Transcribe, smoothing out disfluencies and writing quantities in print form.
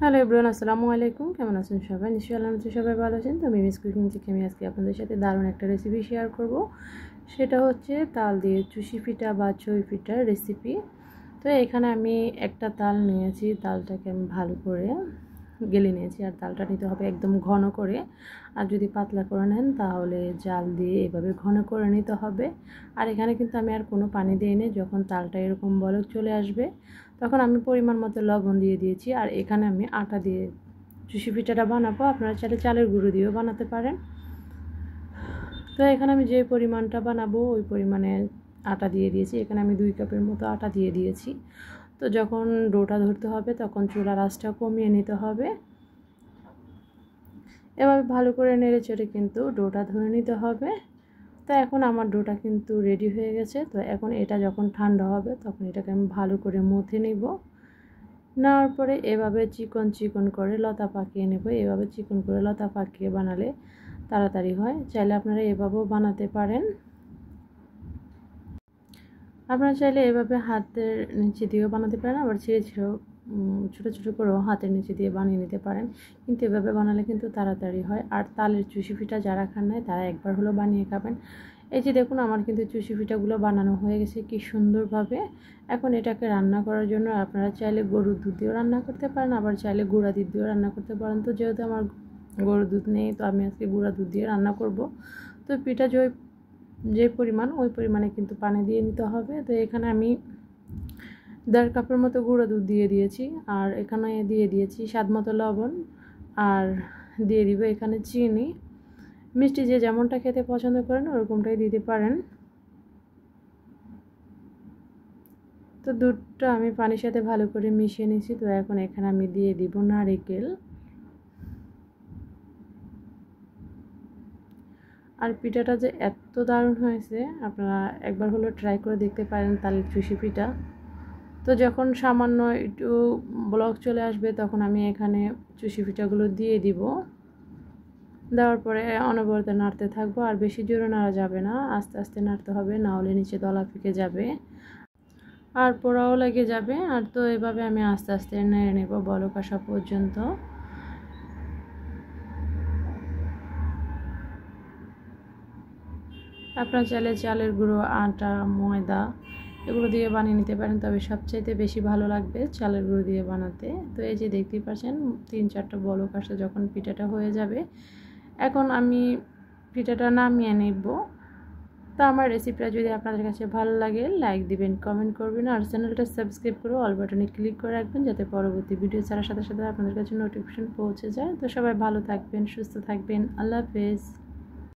Hello everyone, আসসালামু আলাইকুম। কেমন আছেন সবাই? নিশ্চয়ই আলহামদুলিল্লাহ সবাই ভালো আছেন। তো মিমিস কুকিং থেকে আমি আজকে আপনাদের সাথে দারুণ একটা রেসিপি শেয়ার করব। সেটা হচ্ছে তাল দিয়ে চুষি পিঠা বা চই পিঠার রেসিপি। তো এখানে আমি একটা তাল নিয়েছি, তালটাকে আমি ভালো করে গেলে নিয়েছি। আর তালটা নিতে হবে একদম ঘন করে, আর যদি পাতলা করে নেন তাহলে জাল দিয়ে এভাবে ঘন করে নিতে হবে। আর এখানে কিন্তু আমি আর কোনো পানি দিইনি। যখন তালটা এরকম বলক চলে আসবে তখন আমি পরিমাণ মতো লবণ দিয়ে দিয়েছি। আর এখানে আমি আটা দিয়ে চুষি পিঠাটা বানাবো, আপনারা চাইলে চালের গুঁড়ো দিয়েও বানাতে পারেন। তো এখানে আমি যে পরিমাণটা বানাবো ওই পরিমাণে আটা দিয়ে দিয়েছি। এখানে আমি 2 কাপের মতো আটা দিয়ে দিয়েছি। তো যখন ডোটা ধরতে হবে তখন চুলার আঁচটা কমিয়ে নিতে হবে। এভাবে ভালো করে নেড়ে চেড়ে কিন্তু ডোটা ধরে নিতে হবে। তো এখন আমার ডোটা কিন্তু রেডি হয়ে গেছে। তো এখন এটা যখন ঠান্ডা হবে তখন এটাকে আমি ভালো করে মথে নিব। নেওয়ার পরে এভাবে চিকন চিকন করে লতা পাকিয়ে নেব। এভাবে চিকন করে লতা পাকিয়ে বানালে তাড়াতাড়ি হয়। চাইলে আপনারা এভাবেও বানাতে পারেন। আপনারা চাইলে এভাবে হাতের নিচে দিয়েও বানাতে পারেন, আবার ছিঁড়ে ছিঁড়েও ছোটো ছোটো করেও হাতের নিচে দিয়ে বানিয়ে নিতে পারেন। কিন্তু এভাবে বানালে কিন্তু তাড়াতাড়ি হয়। আর তালের চুষি পিঠা যারা খান নাই তারা একবার হলো বানিয়ে খাবেন। এই যে দেখুন, আমার কিন্তু চুষি পিঠাগুলো বানানো হয়ে গেছে কি সুন্দরভাবে। এখন এটাকে রান্না করার জন্য আপনারা চাইলে গরুর দুধ দিয়েও রান্না করতে পারেন, আবার চাইলে গুঁড়া দুধ দিয়েও রান্না করতে পারেন। তো যেহেতু আমার গরুর দুধ নেই, তো আমি আজকে গুঁড়া দুধ দিয়ে রান্না করব। তো পিঠা যে পরিমাণ ওই পরিমাণে কিন্তু পানি দিয়ে নিতে হবে। তো এখানে আমি 1.5 কাপের মতো গুঁড়ো দুধ দিয়ে দিয়েছি। আর এখানে দিয়ে দিয়েছি স্বাদ মতো লবণ, আর দিয়ে দিব এখানে চিনি। মিষ্টি যে যেমনটা খেতে পছন্দ করেন ওরকমটাই দিতে পারেন। তো দুধটা আমি পানির সাথে ভালো করে মিশিয়ে নিয়েছি। তো এখন এখানে আমি দিয়ে দিব নারকেল। আর পিঠাটা যে এত দারুণ হয়েছে, আপনারা একবার হলো ট্রাই করে দেখতে পারেন তালের চুষি পিঠা। তো যখন সামান্য একটু ব্লক চলে আসবে তখন আমি এখানে চুষি পিঠাগুলো দিয়ে দিব। দেওয়ার পরে অনবরত নাড়তে থাকবো। আর বেশি জোরে নাড়া যাবে না, আস্তে আস্তে নাড়তে হবে, না হলে নিচে দলা ফেঁকে যাবে আর পোড়াও লেগে যাবে। আর তো এভাবে আমি আস্তে আস্তে নেড়ে নেব বলক আসা পর্যন্ত। আপনারা চাইলে চালের গুঁড়ো, আটা, ময়দা এগুলো দিয়ে বানিয়ে নিতে পারেন, তবে সবচাইতে বেশি ভালো লাগবে চালের গুঁড়ো দিয়ে বানাতে। তো এই যে দেখতেই পাচ্ছেন 3-4টা বলক আসে যখন পিঠাটা হয়ে যাবে, এখন আমি পিঠাটা নামিয়ে নেব। তো আমার রেসিপিটা যদি আপনাদের কাছে ভালো লাগে লাইক দিবেন, কমেন্ট করবেন, আর চ্যানেলটা সাবস্ক্রাইব করে অল বাটনে ক্লিক করে রাখবেন যাতে পরবর্তী ভিডিও ছাড়ার সাথে সাথে আপনাদের কাছে নোটিফিকেশন পৌঁছে যায়। তো সবাই ভালো থাকবেন, সুস্থ থাকবেন। আল্লাহ হাফেজ।